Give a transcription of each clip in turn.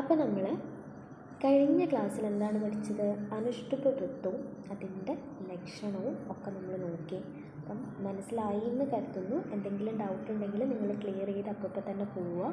അപ്പോൾ നമ്മൾ കഴിഞ്ഞ ക്ലാസ്സിൽ എന്താണ് പഠിച്ചത്? അനുഷ്ടുപ്പ് വൃത്തവും അതിൻ്റെ ലക്ഷണവും ഒക്കെ നമ്മൾ നോക്കി. അപ്പം മനസ്സിലായി എന്ന് കരുതുന്നു. എന്തെങ്കിലും ഡൗട്ട് ഉണ്ടെങ്കിൽ നിങ്ങൾ ക്ലിയർ ചെയ്ത് അപ്പോൾ തന്നെ പോവുക.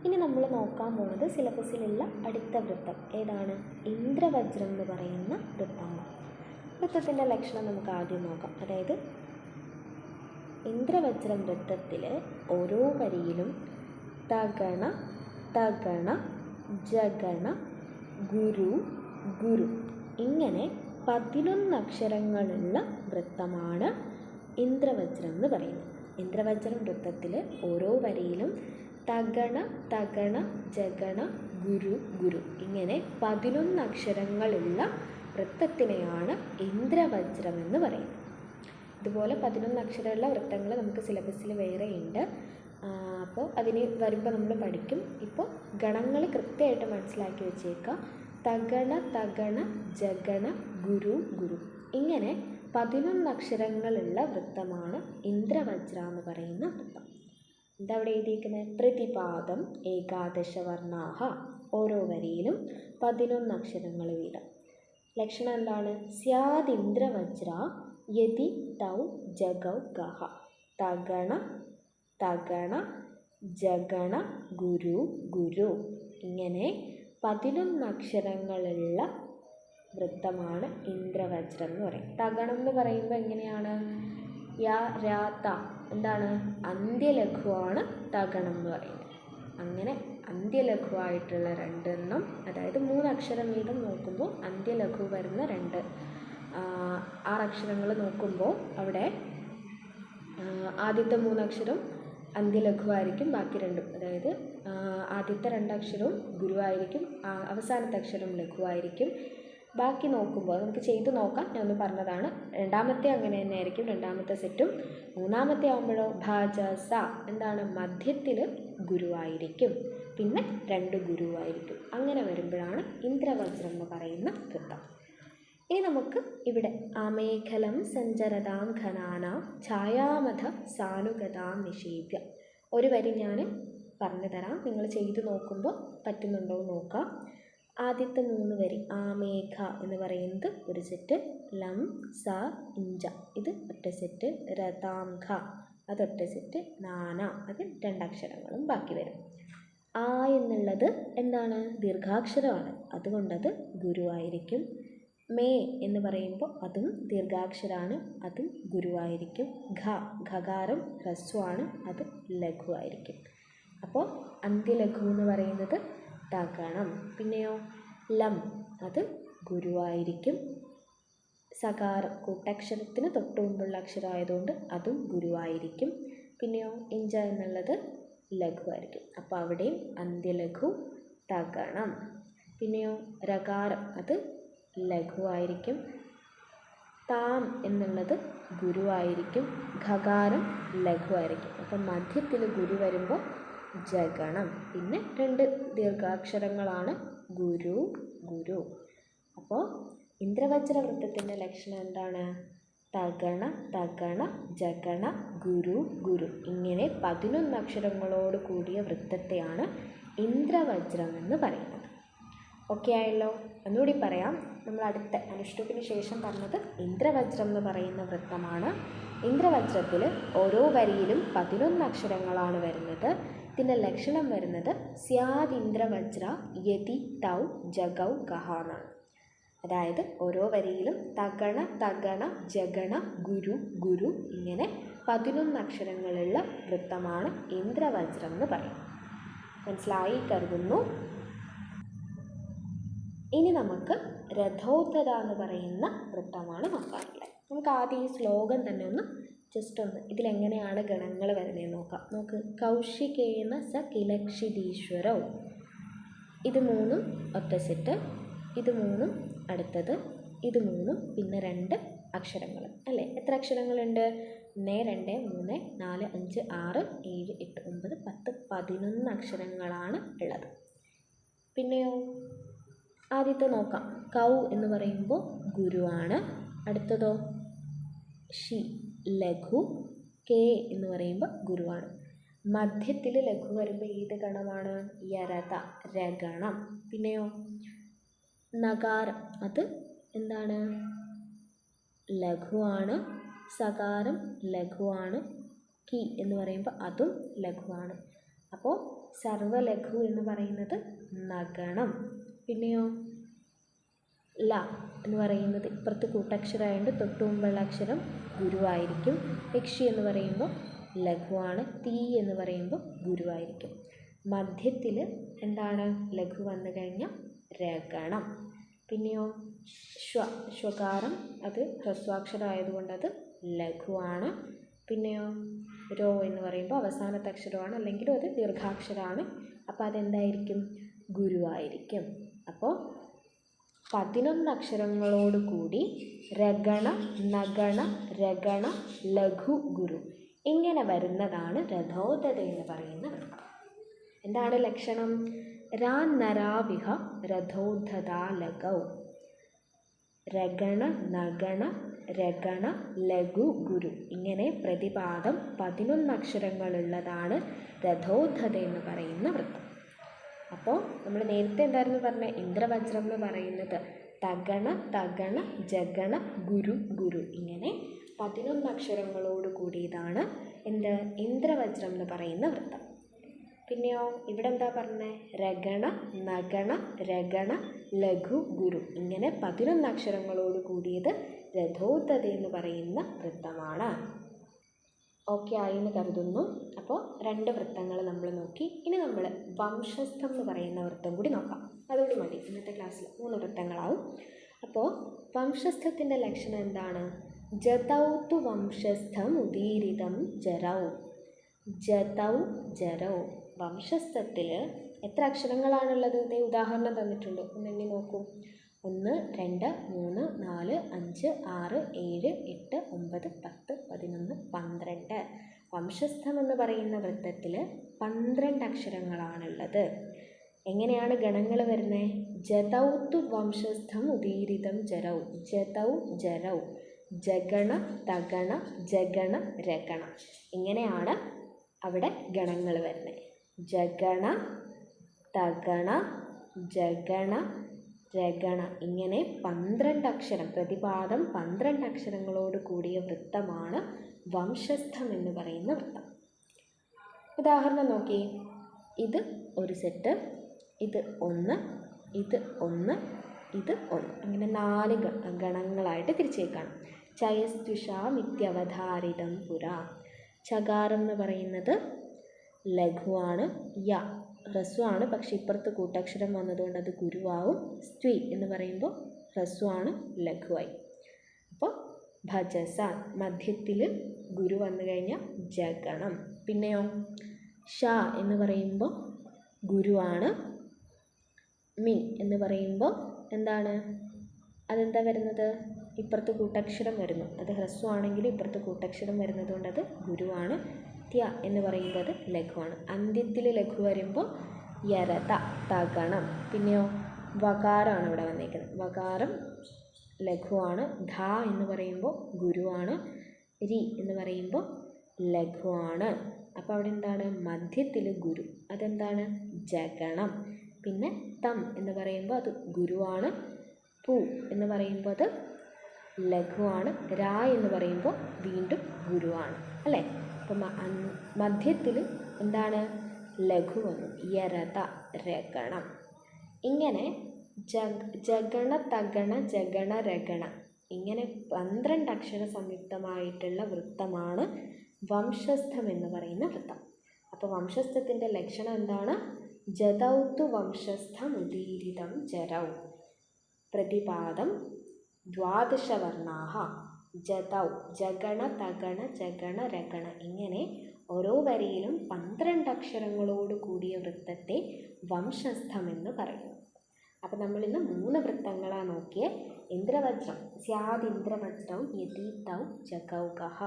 ഇനി നമ്മൾ നോക്കാൻ പോകുന്നത് സിലബസിലുള്ള അടുത്ത വൃത്തം ഏതാണ്? ഇന്ദ്രവജ്രം എന്ന് പറയുന്ന വൃത്തമാണ്. വൃത്തത്തിൻ്റെ ലക്ഷണം നമുക്ക് ആദ്യം നോക്കാം. അതായത് ഇന്ദ്രവജ്രം വൃത്തത്തിൽ ഓരോ വരിയിലും തഗണ തഗണ ജഗണ ഗുരു ഗുരു ഇങ്ങനെ 11 അക്ഷരങ്ങളുള്ള വൃത്തമാണ് ഇന്ദ്രവജ്രം എന്ന് പറയുന്നത്. ഇന്ദ്രവജ്രം വൃത്തത്തിൽ ഓരോ വരിയിലും തഗണ തഗണ ജഗണ ഗുരു ഗുരു ഇങ്ങനെ 11 അക്ഷരങ്ങളുള്ള വൃത്തത്തിനെയാണ് ഇന്ദ്രവജ്രം എന്ന് പറയുന്നത്. ഇതുപോലെ 11 അക്ഷരമുള്ള വൃത്തങ്ങൾ നമുക്ക് സിലബസിൽ വേറെ ഉണ്ട്. അപ്പോൾ അതിന് വരുമ്പോൾ നമ്മൾ പഠിക്കും. ഇപ്പോൾ ഗണങ്ങൾ കൃത്യമായിട്ട് മനസ്സിലാക്കി വെച്ചേക്കുക. തഗണ തഗണ ജഗണ ഗുരു ഗുരു ഇങ്ങനെ 11 അക്ഷരങ്ങളുള്ള വൃത്തമാണ് ഇന്ദ്രവജ്ര എന്ന് പറയുന്ന വൃത്തം. എന്താ അവിടെ എഴുതിയിരിക്കുന്നത്? പ്രതിപാദം ഏകാദശ വർണ്ണാഹ. ഓരോ വരിയിലും 11 അക്ഷരങ്ങൾ വീതം. ലക്ഷണം എന്താണ്? സ്യാദിന്ദ്രവജ്ര യതി തൗ ജഗൗ ഗഹ. തഗണ തഗണ ജഗണ ഗുരു ഗുരു ഇങ്ങനെ 11 അക്ഷരങ്ങളുള്ള വൃത്തമാണ് ഇന്ദ്രവജ്രം എന്ന് പറയും. തഗണം എന്ന് പറയുമ്പോൾ എങ്ങനെയാണ്? യ രാ ത എന്താണ്? അന്ത്യലഘുവാണ് തഗണം എന്ന് പറയുന്നത്. അങ്ങനെ അന്ത്യലഘുവായിട്ടുള്ള രണ്ടെണ്ണം, അതായത് 3 അക്ഷരം വീതം നോക്കുമ്പോൾ അന്ത്യലഘു വരുന്ന 6 അക്ഷരങ്ങൾ നോക്കുമ്പോൾ അവിടെ ആദ്യത്തെ 3 അക്ഷരം അന്ത്യലഘുവായിരിക്കും, ബാക്കി രണ്ടും, അതായത് ആദ്യത്തെ 2 അക്ഷരവും ഗുരുവായിരിക്കും, അവസാനത്തെ അക്ഷരം ലഘുവായിരിക്കും. ബാക്കി നോക്കുമ്പോൾ നമുക്ക് ചെയ്ത് നോക്കാം. ഞാൻ ഒന്ന് പറഞ്ഞതാണ്. രണ്ടാമത്തെ അങ്ങനെ തന്നെ ആയിരിക്കും, രണ്ടാമത്തെ സെറ്റും. മൂന്നാമത്തെ ആകുമ്പോഴോ ഭാജ സ എന്താണ്? മധ്യത്തിൽ ഗുരുവായിരിക്കും, പിന്നെ 2 ഗുരുവായിരിക്കും. അങ്ങനെ വരുമ്പോഴാണ് ഇന്ദ്രവജ്രം എന്ന് പറയുന്ന വൃത്തം. ഇനി നമുക്ക് ഇവിടെ ആമേഖലം സഞ്ചരതാം ഘനാനാം ഛായാമധ സാനുഗതാം നിഷേധ്യ. ഒരു വരി ഞാൻ പറഞ്ഞു തരാം, നിങ്ങൾ ചെയ്ത് നോക്കുമ്പോൾ പറ്റുന്നുണ്ടോ എന്ന് നോക്കാം. ആദ്യത്തെ 3 വരി ആമേഘ എന്ന് പറയുന്നത് ഒരു സെറ്റ്, ലം സ ഇഞ്ച ഇത് ഒറ്റ സെറ്റ്, രതാം ഘ അതൊറ്റ സെറ്റ്, നാന അത് 2 അക്ഷരങ്ങളും ബാക്കി വരും. ആ എന്നുള്ളത് എന്താണ്? ദീർഘാക്ഷരമാണ്, അതുകൊണ്ടത് ഗുരുവായിരിക്കും. മേ എന്ന് പറയുമ്പോൾ അതും ദീർഘാക്ഷരമാണ്, അതും ഗുരുവായിരിക്കും. ഘകാരം ഹ്രസ്വമാണ്, അത് ലഘുവായിരിക്കും. അപ്പോൾ അന്ത്യലഘു എന്ന് പറയുന്നത് തഗണം. പിന്നെയോ ലം അത് ഗുരുവായിരിക്കും. സകാരം കൂട്ടക്ഷരത്തിന് തൊട്ട് മുമ്പുള്ള അക്ഷരമായതുകൊണ്ട് അതും ഗുരുവായിരിക്കും. പിന്നെയോ ഇഞ്ച എന്നുള്ളത് ലഘുവായിരിക്കും, അപ്പോൾ അവിടെയും അന്ത്യലഘു തഗണം. പിന്നെയോ രകാരം അത് ലഘുവായിരിക്കും. താം എന്നുള്ളത് ഗുരുവായിരിക്കും, ഘകാരം ലഘുവായിരിക്കും. അപ്പം മധ്യത്തിൽ ഗുരു വരുമ്പോൾ ജഗണം. പിന്നെ 2 ദീർഘാക്ഷരങ്ങളാണ് ഗുരു ഗുരു. അപ്പോൾ ഇന്ദ്രവജ്ര വൃത്തത്തിൻ്റെ ലക്ഷണം എന്താണ്? തഗണ തഗണ ജഗണ ഗുരു ഗുരു ഇങ്ങനെ 11 അക്ഷരങ്ങളോട് കൂടിയ വൃത്തത്തെയാണ് ഇന്ദ്രവജ്രം എന്ന് പറയുന്നത്. ഓക്കെ ആയല്ലോ? ഒന്നുകൂടി പറയാം. നമ്മൾ അടുത്ത അനുഷ്ടുപ്പിന് ശേഷം പറഞ്ഞത് ഇന്ദ്രവജ്രം എന്ന് പറയുന്ന വൃത്തമാണ്. ഇന്ദ്രവജ്രത്തിൽ ഓരോ വരിയിലും 11 അക്ഷരങ്ങളാണ് വരുന്നത്. ഇതിൻ്റെ ലക്ഷണം വരുന്നത് സ്യാദിന്ദ്രവജ്ര യതി തൗ ജഗൗ ഗഹ എന്നാണ്. അതായത് ഓരോ വരിയിലും തഗണ തഗണ ജഗണ ഗുരു ഗുരു ഇങ്ങനെ 11 അക്ഷരങ്ങളുള്ള വൃത്തമാണ് ഇന്ദ്രവജ്രം എന്ന് പറയും. മനസ്സിലായി കരുതുന്നു. ഇനി നമുക്ക് രഥോത്തര എന്ന് പറയുന്ന വൃത്തമാണ് നോക്കാറുള്ളത്. നമുക്ക് ആദ്യം ഈ ശ്ലോകം തന്നെ ഒന്ന് ജസ്റ്റ് ഒന്ന് ഇതിലെങ്ങനെയാണ് ഗണങ്ങൾ വരുന്നതെന്ന് നോക്കാം. നോക്ക്. കൗശികേന സ കിലക്ഷിതീശ്വരോ. ഇത് 3 ഒറ്റ സെറ്റ്, ഇത് 3 അടുത്തത്, ഇത് 3 പിന്നെ 2 അക്ഷരങ്ങൾ അല്ലേ? എത്ര അക്ഷരങ്ങളുണ്ട്? 1 2 3 4 5 6 7 8 9 10 11 അക്ഷരങ്ങളാണ് ഉള്ളത്. പിന്നെയോ ആദ്യത്തെ നോക്കാം. കൗ എന്ന് പറയുമ്പോൾ ഗുരുവാണ്. അടുത്തതോ ഷി ലഘു, കെ എന്ന് പറയുമ്പോൾ ഗുരുവാണ്. മധ്യത്തിൽ ലഘു വരുമ്പോൾ ഏത് ഗണമാണ്? യര യരത രഗണം. പിന്നെയോ നകാരം, അത് എന്താണ്? ലഘുവാണ്. സകാരം ലഘുവാണ്. കി എന്ന് പറയുമ്പോൾ അതും ലഘുവാണ്. അപ്പോൾ സർവലഘു എന്ന് പറയുന്നത് നഗണം. പിന്നെയോ ല എന്ന് പറയുന്നത് ഇപ്പുറത്ത് കൂട്ടക്ഷരമായതുകൊണ്ട് തൊട്ട് മുമ്പുള്ള അക്ഷരം ഗുരുവായിരിക്കും. യക്ഷി എന്ന് പറയുമ്പോൾ ലഘുവാണ്. തീ എന്ന് പറയുമ്പോൾ ഗുരുവായിരിക്കും. മധ്യത്തിൽ എന്താണ്? ലഘു വന്നു കഴിഞ്ഞാൽ രഗണം. പിന്നെയോ ശ്വകാരം, അത് ഹ്രസ്വാക്ഷരം ആയതുകൊണ്ട് അത് ലഘുവാണ്. പിന്നെയോ രോ എന്ന് പറയുമ്പോൾ അവസാനത്തെ അക്ഷരമാണ്, അല്ലെങ്കിൽ അത് ദീർഘാക്ഷരമാണ്. അപ്പോൾ അതെന്തായിരിക്കും? ഗുരുവായിരിക്കും. അപ്പോൾ 11 അക്ഷരങ്ങളോട് കൂടി രഗണ, നഗണ, രഗണ, ലഘു, ഗുരു ഇങ്ങനെ വരുന്നതാണ് രഥോദത എന്ന് പറയുന്ന വൃത്തം. എന്താണ് ലക്ഷണം? രാന്നരാവിഹ രഥോദ്ധതാലകൗ. രഗണ, നഗണ, രഗണ, ലഘു, ഗുരു ഇങ്ങനെ പ്രതിപാദം 11 അക്ഷരങ്ങളുള്ളതാണ് രഥോദ്ധത എന്ന് പറയുന്ന വൃത്തം. അപ്പോൾ നമ്മൾ നേരത്തെ എന്തായിരുന്നു പറഞ്ഞ? ഇന്ദ്രവജ്രം എന്ന് പറയുന്നത് തഗണ, തഗണ, ജഗണ, ഗുരു, ഗുരു ഇങ്ങനെ 11 അക്ഷരങ്ങളോട് കൂടിയതാണ് എന്ത്? ഇന്ദ്രവജ്രം എന്ന് പറയുന്ന വൃത്തം. പിന്നെയോ ഇവിടെ എന്താ പറഞ്ഞത്? രഗണ, നഗണ, രഗണ, ലഘു, ഗുരു ഇങ്ങനെ 11 അക്ഷരങ്ങളോട് കൂടിയത് രഥോദ്ധത എന്ന് പറയുന്ന വൃത്തമാണ്. ഓക്കെ ആയി എന്ന് കരുതുന്നു. അപ്പോൾ 2 വൃത്തങ്ങൾ നമ്മൾ നോക്കി. ഇനി നമ്മൾ വംശസ്ഥം എന്ന് പറയുന്ന വൃത്തം കൂടി നോക്കാം. അതോട് മതി, ഇന്നത്തെ ക്ലാസ്സിൽ 3 വൃത്തങ്ങളാവും. അപ്പോൾ വംശസ്ഥത്തിൻ്റെ ലക്ഷണം എന്താണ്? ജതൗ തു വംശസ്ഥം ഉദീരിതം ജരൗ. ജതൗ, ജരൗ. വംശസ്ഥത്തിൽ എത്ര അക്ഷരങ്ങളാണുള്ളത്? ഇതേ ഉദാഹരണം തന്നിട്ടുണ്ട്, ഒന്ന് എണ്ണി നോക്കൂ. 1, 2, 3, 4, 5, 6, 7, 8, 9, 10, 11, 12. വംശസ്ഥം എന്ന് പറയുന്ന വൃത്തത്തിൽ 12 അക്ഷരങ്ങളാണുള്ളത്. എങ്ങനെയാണ് ഗണങ്ങൾ വരുന്നത്? ജതൗ തു വംശസ്ഥം ഉദീരിതം ജരൗ. ജതൗ, ജരൗ, ജഗണ, തഗണ, ജഗണ, രഗണ ഇങ്ങനെയാണ് അവിടെ ഗണങ്ങൾ വരുന്നത്. ജഗണ, തഗണ, ജഗണ, രഗണ ഇങ്ങനെ 12 അക്ഷരം, പ്രതിപാദം 12 അക്ഷരങ്ങളോട് കൂടിയ വൃത്തമാണ് വംശസ്ഥം എന്ന് പറയുന്ന വൃത്തം. ഉദാഹരണം നോക്കി. ഇത് ഒരു സെറ്റ്, ഇത് 1, ഇത് 1, ഇത് 1 ഇങ്ങനെ 4 ഗണങ്ങളായിട്ട് തിരിച്ചേക്കാണ്. ചയസ്തുഷാമിത്യവധാരിതം പുര. ചകാരം എന്ന് പറയുന്നത് ലഘുവാണ്. യ ഹ്രസ്വമാണ്, പക്ഷെ ഇപ്പുറത്ത് കൂട്ടക്ഷരം വന്നതുകൊണ്ട് അത് ഗുരുവാവും. സ്ത്രീ എന്ന് പറയുമ്പോൾ ഹ്രസ്വമാണ്, ലഘുവായി. അപ്പോൾ ഭജസ മധ്യത്തിൽ ഗുരു വന്നു കഴിഞ്ഞാൽ ജഗണം. പിന്നെയോ ഷ എന്ന് പറയുമ്പോൾ ഗുരുവാണ്. മി എന്ന് പറയുമ്പോൾ എന്താണ്? അതെന്താ വരുന്നത്? ഇപ്പുറത്ത് കൂട്ടക്ഷരം വരുന്നു, അത് ഹ്രസ്വമാണെങ്കിൽ ഇപ്പുറത്ത് കൂട്ടക്ഷരം വരുന്നതുകൊണ്ട് അത് ഗുരുവാണ്. ത്യ എന്ന് പറയുമ്പോൾ അത് ലഘുവാണ്. അന്ത്യത്തിൽ ലഘു വരുമ്പോൾ യരത, തഗണം. പിന്നെയോ വകാരമാണ് ഇവിടെ വന്നേക്കുന്നത്. വകാരം ലഘുവാണ്. ധ എന്ന് പറയുമ്പോൾ ഗുരുവാണ്. രി എന്ന് പറയുമ്പോൾ ലഘുവാണ്. അപ്പോൾ അവിടെ എന്താണ്? മധ്യത്തിൽ ഗുരു, അതെന്താണ്? ജഗണം. പിന്നെ തം എന്ന് പറയുമ്പോൾ അത് ഗുരുവാണ്. പു എന്ന് പറയുമ്പോൾ അത് ലഘുവാണ്. രാ എന്ന് പറയുമ്പോൾ വീണ്ടും ഗുരുവാണ്, അല്ലേ? അപ്പം മധ്യത്തിൽ എന്താണ്? ലഘു വന്നു. യരത, രഗണം. ഇങ്ങനെ ജഗണ, തഗണ, ജഗണ, രഗണ ഇങ്ങനെ 12 അക്ഷര സംയുക്തമായിട്ടുള്ള വൃത്തമാണ് വംശസ്ഥം എന്ന് പറയുന്ന വൃത്തം. അപ്പോൾ വംശസ്ഥത്തിൻ്റെ ലക്ഷണം എന്താണ്? ജതൗ തു വംശസ്ഥം ഉദീരിതം ജരൗ. പ്രതിപാദം 12 വർണ്ണാഹ. ജതൗ, ജഗണ, തഗണ, ജഗണ, രഗണ ഇങ്ങനെ ഓരോ വരിയിലും 12 അക്ഷരങ്ങളോട് കൂടിയ വൃത്തത്തെ വംശസ്ഥം എന്ന് പറയുന്നു. അപ്പോൾ നമ്മളിന്ന് 3 വൃത്തങ്ങളാണ് നോക്കിയേ. ഇന്ദ്രവജ്രം, സ്യാദിന്ദ്രവജ്രൗ യതീതൗ ജഗൗകഃ.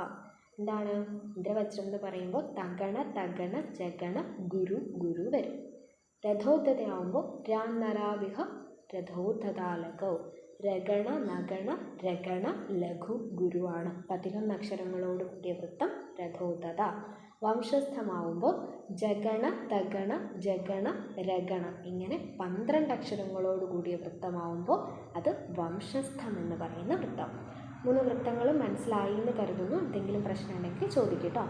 എന്താണ് ഇന്ദ്രവജ്രം എന്ന് പറയുമ്പോൾ തഗണ, തഗണ, ജഗണ, ഗുരു, ഗുരു വരും. രഥോദ്ധതയാവുമ്പോൾ രാന്നരാവിഹ രഥോദ്ധതാലകൗ. രഗണ, നഗണ, രഗണ, ലഘു, ഗുരുവാണ്. 11 അക്ഷരങ്ങളോട് കൂടിയ വൃത്തം രഥോദ്ധത. വംശസ്ഥമാവുമ്പോൾ ജഗണ, തഗണ, ജഗണ, രഗണ ഇങ്ങനെ 12 അക്ഷരങ്ങളോട് കൂടിയ വൃത്തമാവുമ്പോൾ അത് വംശസ്ഥം എന്ന് പറയുന്ന വൃത്തം. 3 വൃത്തങ്ങളും മനസ്സിലായി എന്ന് കരുതുന്നു. എന്തെങ്കിലും പ്രശ്നം ഉണ്ടെങ്കിൽ ചോദിക്കട്ടോ.